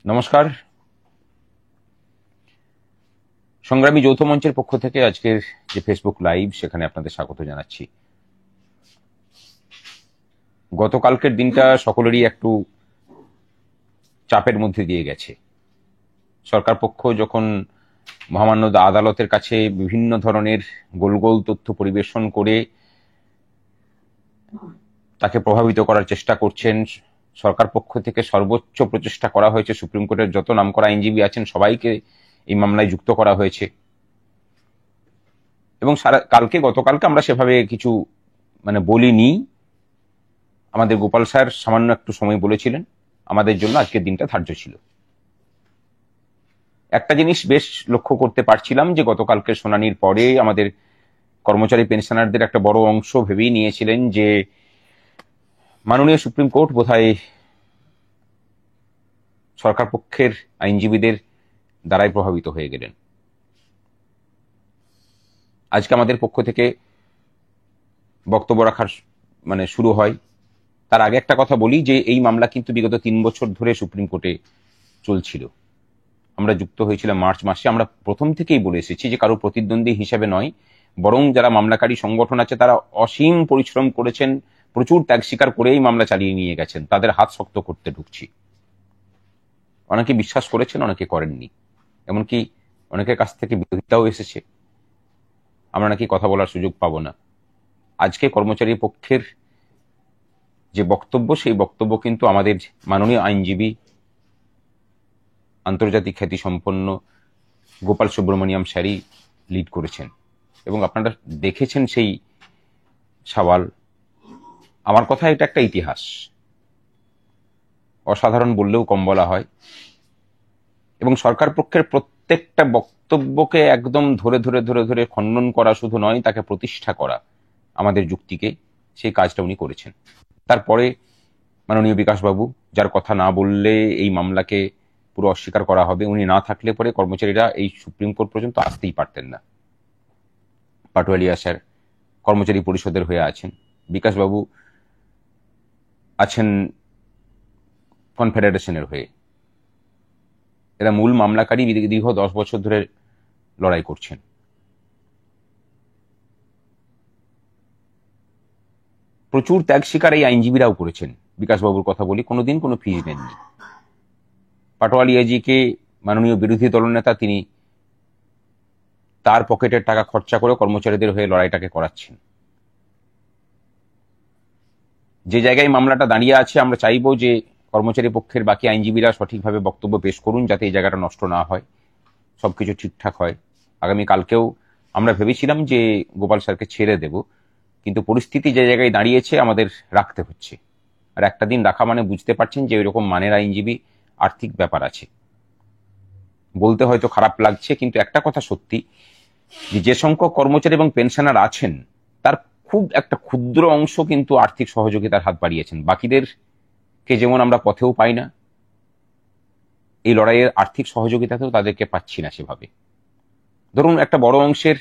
নমস্কার। সংগ্রামী যৌথ মঞ্চের পক্ষ থেকে আজকের যে ফেসবুক লাইভ সেখানে আপনাদের স্বাগত জানাচ্ছি। গতকালকের দিনটা সকলেরই একটু চাপের মধ্যে দিয়ে গেছে। সরকার পক্ষ যখন মহামান্য আদালতের কাছে বিভিন্ন ধরনের গোল গোল তথ্য পরিবেশন করে তাকে প্রভাবিত করার চেষ্টা করছেন, সরকার পক্ষ থেকে সর্বোচ্চ প্রচেষ্টা করা হয়েছে, সুপ্রিম কোর্টের যত নামকরা আইনজীবী আছেন সবাইকে এই মামলায় যুক্ত করা হয়েছে। এবং গতকালকে আমরা সেভাবে কিছু বলিনি। আমাদের গোপাল স্যার সামান্য একটু সময় বলেছিলেন, আমাদের জন্য আজকের দিনটা ধার্য ছিল। একটা জিনিস বেশ লক্ষ্য করতে পারছিলাম যে গতকালকের শুনানির পরে আমাদের কর্মচারী পেনশনারদের একটা বড় অংশ ভেবেই নিয়েছিলেন যে মাননীয় সুপ্রিম কোর্ট বোধহয় সরকার পক্ষের আইনজীবীদের দ্বারাই প্রভাবিত হয়ে গেলেন। আজকে আমাদের পক্ষ থেকে বক্তব্য রাখার শুরু হয়। তার আগে একটা কথা বলি যে এই মামলা কিন্তু বিগত 3 বছর ধরে সুপ্রিম কোর্টে চলছিল। আমরা যুক্ত হয়েছিলাম মার্চ মাসে। আমরা প্রথম থেকেই বলে এসেছি যে কারো প্রতিদ্বন্দ্বী হিসেবে নয়, বরং যারা মামলাকারী সংগঠন আছে তারা অসীম পরিশ্রম করেছেন, প্রচুর ত্যাগ স্বীকার করেই মামলা চালিয়ে নিয়ে গেছেন। তাদের হাত শক্ত করতে ঢুকছি। অনেকে বিশ্বাস করেছেন, অনেকে করেননি। এমনকি অনেকের কাছ থেকে বিরোধিতাও এসেছে, আমরা নাকি কথা বলার সুযোগ পাবো না। আজকে কর্মচারী পক্ষের যে বক্তব্য, সেই বক্তব্য কিন্তু আমাদের মাননীয় আইনজীবী, আন্তর্জাতিক খ্যাতি সম্পন্ন গোপাল সুব্রমণিয়াম স্যারই লিড করেছেন এবং আপনারা দেখেছেন সেই সওয়াল। আমার কথা, এটা একটা ইতিহাস, অসাধারণ বললেও কম বলা হয়। এবং সরকার পক্ষের প্রত্যেকটা বক্তব্যকে একদম ধরে ধরে ধরে ধরে খণ্ডন করা শুধু নয়, তাকে প্রতিষ্ঠা করা, আমাদের যুক্তিকে, সেই কাজটা উনি করেছেন। তারপরে মাননীয় বিকাশবাবু, যার কথা না বললে এই মামলাকে পুরো অস্বীকার করা হবে, উনি না থাকলে পরে কর্মচারীরা এই সুপ্রিম কোর্ট পর্যন্ত আসতেই পারতেন না। পাটোয়ারিয়া স্যার কর্মচারী পরিষদের হয়ে আছেন, বিকাশবাবু আছেন কনফেডারেশনের হয়ে। এরা মূল মামলাকারী, দীর্ঘ 10 বছর ধরে লড়াই করছেন। প্রচুর ত্যাগ স্বীকার এই আইনজীবীরাও করেছেন। বিকাশবাবুর কথা বলি, কোনোদিন কোনো ফিজ নেননি। পাটোয়ারিয়াজিকে মাননীয় বিরোধী দলনেতা, তিনি তার পকেটের টাকা খরচা করে কর্মচারীদের হয়ে লড়াইটাকে করাচ্ছেন। যে জায়গায় মামলাটা দাঁড়িয়ে আছে, আমরা চাইবো যে কর্মচারী পক্ষের বাকি আইনজীবীরা সঠিকভাবে বক্তব্য পেশ করুন, যাতে এই জায়গাটা নষ্ট না হয়, সবকিছু ঠিকঠাক হয়। আগামীকালকেও আমরা ভেবেছিলাম যে গোপাল স্যারকে ছেড়ে দেব, কিন্তু পরিস্থিতি যে জায়গায় দাঁড়িয়েছে আমাদের রাখতে হচ্ছে। আর একটা দিন রাখা মানে বুঝতে পারছেন যে ওইরকম মানের আইনজীবী, আর্থিক ব্যাপার আছে। বলতে হয়তো খারাপ লাগছে, কিন্তু একটা কথা সত্যি, যে সংখ্যক কর্মচারী এবং পেনশনার আছেন তার খুব একটা ক্ষুদ্র অংশ কিন্তু আর্থিক সহযোগিতার হাত বাড়িয়েছেন। বাকিদেরকে যেমন আমরা পথেও পাই না, এই লড়াইয়ের আর্থিক সহযোগিতাতেও তাদেরকে পাচ্ছি না সেভাবে। ধরুন একটা বড় অংশের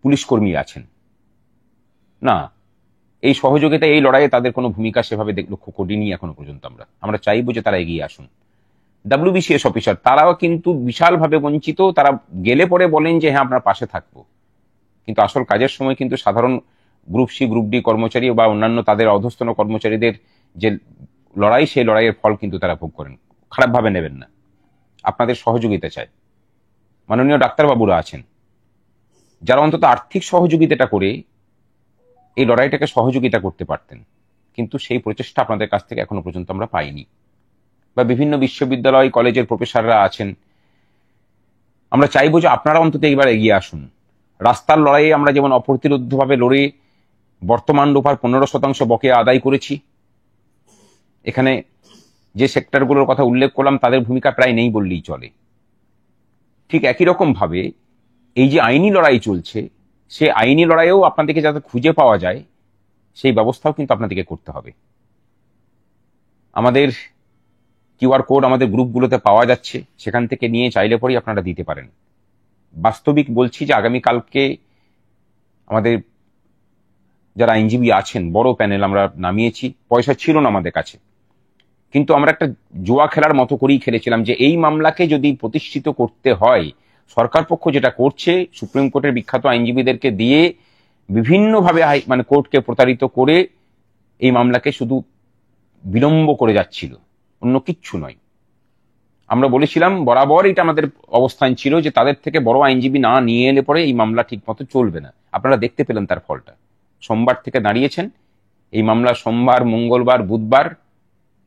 পুলিশ কর্মী আছেন না, এই সহযোগিতায়, এই লড়াইয়ে তাদের কোনো ভূমিকা সেভাবে লক্ষ্য করিনি এখনো পর্যন্ত। আমরা চাইবো যে তারা এগিয়ে আসুন। WBCS অফিসার, তারাও কিন্তু বিশালভাবে বঞ্চিত। তারা গেলে পরে বলেন যে হ্যাঁ আপনার পাশে থাকবো, কিন্তু আসল কাজের সময় কিন্তু সাধারণ গ্রুপ সি, গ্রুপ ডি কর্মচারী বা অন্যান্য তাদের অধস্তন কর্মচারীদের যে লড়াই, সেই লড়াইয়ের ফল কিন্তু তারা ভোগ করেন। খারাপভাবে নেবেন না, আপনাদের সহযোগিতা চাই। মাননীয় ডাক্তারবাবুরা আছেন, যারা অন্তত আর্থিক সহযোগিতাটা করে এই লড়াইটাকে সহযোগিতা করতে পারতেন, কিন্তু সেই প্রচেষ্টা আপনাদের কাছ থেকে এখনো পর্যন্ত আমরা পাইনি। বা বিভিন্ন বিশ্ববিদ্যালয়, কলেজের প্রফেসররা আছেন, আমরা চাইবো যে আপনারা অন্তত এইবার এগিয়ে আসুন। রাস্তার লড়াইয়ে আমরা যেমন অপ্রতিরোধ্যভাবে লড়ে বর্তমান রূপার 15% বকেয়া আদায় করেছি, এখানে যে সেক্টরগুলোর কথা উল্লেখ করলাম তাদের ভূমিকা প্রায় নেই বললেই চলে। ঠিক একই রকম ভাবে এই যে আইনি লড়াই চলছে, সে আইনি লড়াইয়েও আপনাদেরকে যাতে খুঁজে পাওয়া যায়, সেই ব্যবস্থাও কিন্তু আপনাদেরকে করতে হবে। আমাদের QR কোড আমাদের গ্রুপগুলোতে পাওয়া যাচ্ছে, সেখান থেকে নিয়ে চাইলে পরেই আপনারা দিতে পারেন। বাস্তবিক বলছি যে আগামীকালকে আমাদের যারা আইনজীবী আছেন, বড় প্যানেল আমরা নামিয়েছি। পয়সা ছিল না আমাদের কাছে, কিন্তু আমরা একটা জুয়া খেলার মতো করেই খেলেছিলাম যে এই মামলাকে যদি প্রতিষ্ঠিত করতে হয়, সরকার পক্ষ যেটা করছে সুপ্রিম কোর্টের বিখ্যাত আইনজীবীদেরকে দিয়ে বিভিন্নভাবে মানে কোর্টকে প্রতারিত করে এই মামলাকে শুধু বিলম্ব করে যাচ্ছিল, অন্য কিচ্ছু নয়। আমরা বলেছিলাম বরাবর, এটা আমাদের অবস্থান ছিল যে তাদের থেকে বড় আইনজীবী না নিয়ে এলে পরে এই মামলা ঠিক মতো চলবে না। আপনারা দেখতে পেলেন তার ফলটা। সোমবার থেকে দাঁড়িয়েছেন, এই মামলা সোমবার, মঙ্গলবার, বুধবার,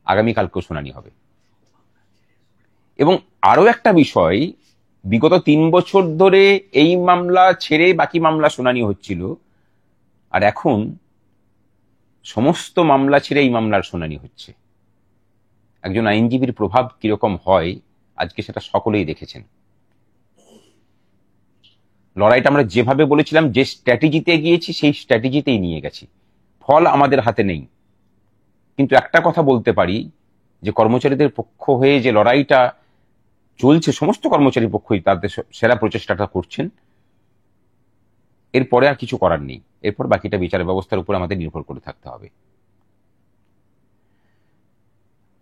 আগামীকালকেও শুনানি হবে। এবং আরো একটা বিষয়, বিগত 3 বছর ধরে এই মামলা ছেড়ে বাকি মামলা শুনানি হচ্ছিল, আর এখন সমস্ত মামলা ছেড়ে এই মামলার শুনানি হচ্ছে। একজন আইনজীবীর প্রভাব কিরকম হয় আজকে সেটা সকলেই দেখেছেন। লড়াইটা আমরা যেভাবে বলেছিলাম, যে স্ট্র্যাটেজিতে গিয়েছি সেই স্ট্র্যাটেজিতেই নিয়ে গেছি। ফল আমাদের হাতে নেই, কিন্তু একটা কথা বলতে পারি যে কর্মচারীদের পক্ষ হয়ে যে লড়াইটা চলছে, সমস্ত কর্মচারীর পক্ষই তাদের সেরা প্রচেষ্টাটা করছেন। এরপরে আর কিছু করার নেই, এরপর বাকিটা বিচার ব্যবস্থার উপর আমাদের নির্ভর করে থাকতে হবে।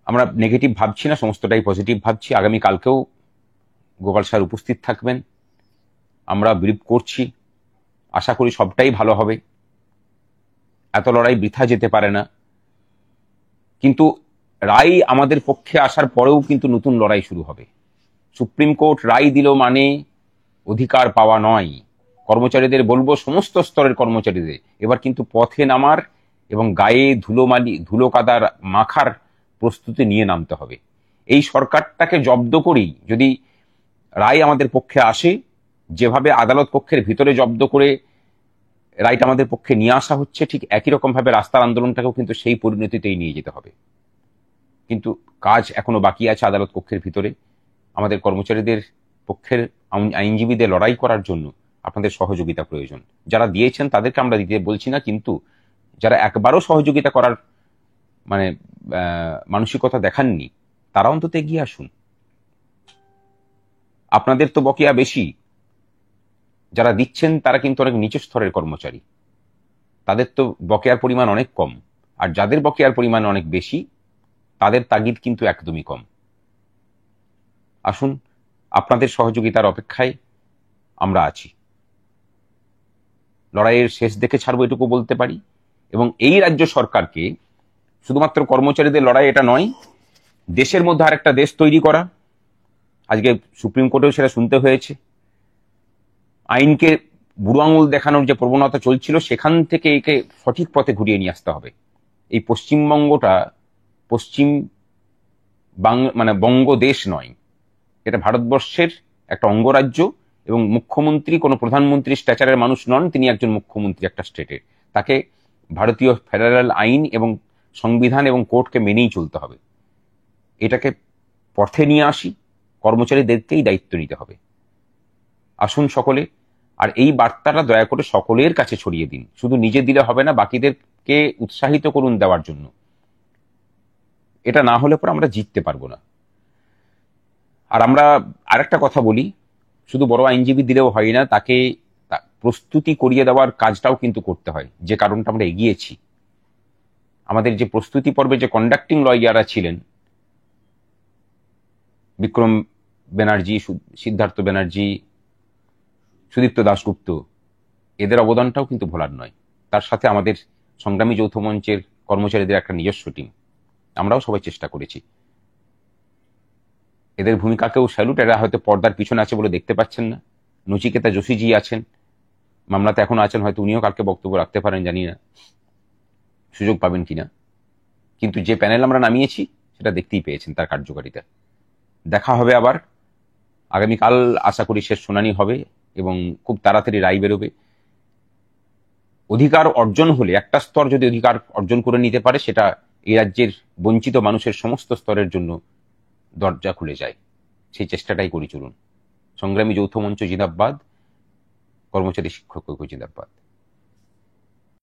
আমরা নেগেটিভ ভাবছি না, সমস্তটাই পজিটিভ ভাবছি। আগামীকালকেও গোপাল স্যার উপস্থিত থাকবেন, আমরা বিলিভ করছি, আশা করি সবটাই ভালো হবে। এত লড়াই বৃথা যেতে পারে না, কিন্তু রায় আমাদের পক্ষে আসার পরেও কিন্তু নতুন লড়াই শুরু হবে। সুপ্রিম কোর্ট রায় দিল মানে অধিকার পাওয়া নয়। কর্মচারীদের বলবো, সমস্ত স্তরের কর্মচারীদের এবার কিন্তু পথে নামার এবং গায়ে ধুলো কাদার মাখার প্রস্তুতি নিয়ে নামতে হবে। এই সরকারটাকে জব্দ করেই যদি রায় আমাদের পক্ষে আসে, যেভাবে আদালত কক্ষের ভিতরে জব্দ করে রায়টা আমাদের পক্ষে নিয়ে আসা হচ্ছে, ঠিক একই রকম ভাবে রাস্তার আন্দোলনটাকেও কিন্তু সেই পরিণতিতেই নিয়ে যেতে হবে। কিন্তু কাজ এখনো বাকি আছে আদালত কক্ষের ভিতরে। আমাদের কর্মচারীদের পক্ষের আইনজীবীদের লড়াই করার জন্য আপনাদের সহযোগিতা প্রয়োজন। যারা দিয়েছেন তাদেরকে আমরা দিতে বলছি না, কিন্তু যারা একবারও সহযোগিতা করার মানে মানসিকতা দেখাননি, তারা অন্তত এগিয়ে আসুন। আপনাদের তো বকেয়া বেশি, যারা দিচ্ছেন তারা কিন্তু অনেক নিচু স্তরের কর্মচারী, তাদের তো বকেয়ার পরিমাণ অনেক কম। আর যাদের বকেয়ার পরিমাণ অনেক বেশি, তাদের তাগিদ কিন্তু একদমই কম। আসুন, আপনাদের সহযোগিতার অপেক্ষায় আমরা আছি। লড়াইয়ের শেষ দেখে ছাড়বো, এটুকু বলতে পারি। এবং এই রাজ্য সরকারকে শুধুমাত্র কর্মচারীদের লড়াই এটা নয়, দেশের মধ্যে আরেকটা দেশ তৈরি করা। আজকে সুপ্রিম কোর্টেও সেটা শুনতে হয়েছে। আইনকে বুড়ো আঙুল দেখানোর যে প্রবণতা চলছিল, সেখান থেকে একে সঠিক পথে ঘুরিয়ে নিয়ে আসতে হবে। এই পশ্চিমবঙ্গটা মানে বঙ্গদেশ নয়, এটা ভারতবর্ষের একটা অঙ্গরাজ্য। এবং মুখ্যমন্ত্রী কোনো প্রধানমন্ত্রী স্ট্যাচারের মানুষ নন, তিনি একজন মুখ্যমন্ত্রী একটা স্টেটের। তাকে ভারতীয় ফেডারেল আইন এবং সংবিধান এবং কোর্টকে মেনেই চলতে হবে। এটাকে পথে নিয়ে আসি, কর্মচারীদেরকেই দায়িত্ব নিতে হবে। আসুন সকলে, আর এই বার্তাটা দয়া করে সকলের কাছে ছড়িয়ে দিন। শুধু নিজে দিলে হবে না, বাকিদেরকে উৎসাহিত করুন দেওয়ার জন্য। এটা না হলে পরে আমরা জিততে পারবো না। আর আমরা আরেকটা কথা বলি, শুধু বড় আইনজীবী দিলেও হয় না, তাকে প্রস্তুতি করিয়ে দেওয়ার কাজটাও কিন্তু করতে হয়। যে কারণটা আমরা এগিয়েছি, আমাদের যে প্রস্তুতি পর্বে যে কন্ডাক্টিং লয়াররা ছিলেন, বিক্রম ব্যানার্জি, সিদ্ধার্থ ব্যানার্জি, সুদীপ্ত দাশগুপ্ত, এদের অবদানটাও কিন্তু ভোলার নয়। তার সাথে আমাদের সংগ্রামী যৌথ মঞ্চের কর্মচারীদের একটা নিজস্ব টিম, আমরাও সবাই চেষ্টা করেছি। এদের ভূমিকাকেও স্যালুট। এরা হয়তো পর্দার পিছনে আছে বলে দেখতে পাচ্ছেন না। নচিকেতা যোশীজি আছেন, মামলাতে এখনো আছেন, হয়তো উনিও কালকে বক্তব্য রাখতে পারেন, জানি না সুযোগ পাবেন কিনা। কিন্তু যে প্যানেল আমরা নামিয়েছি সেটা দেখতেই পেয়েছেন তার কার্যকারিতা। দেখা হবে আবার আগামীকাল, আশা করি শেষ শুনানি হবে এবং খুব তাড়াতাড়ি রায় বেরোবে। অধিকার অর্জন হলে, একটা স্তর যদি অধিকার অর্জন করে নিতে পারে, সেটা এই রাজ্যের বঞ্চিত মানুষের সমস্ত স্তরের জন্য দরজা খুলে যায়। সেই চেষ্টাটাই করি, চলুন। সংগ্রামী যৌথ মঞ্চ জিন্দাবাদ, কর্মচারী শিক্ষক ঐক্য জিন্দাবাদ।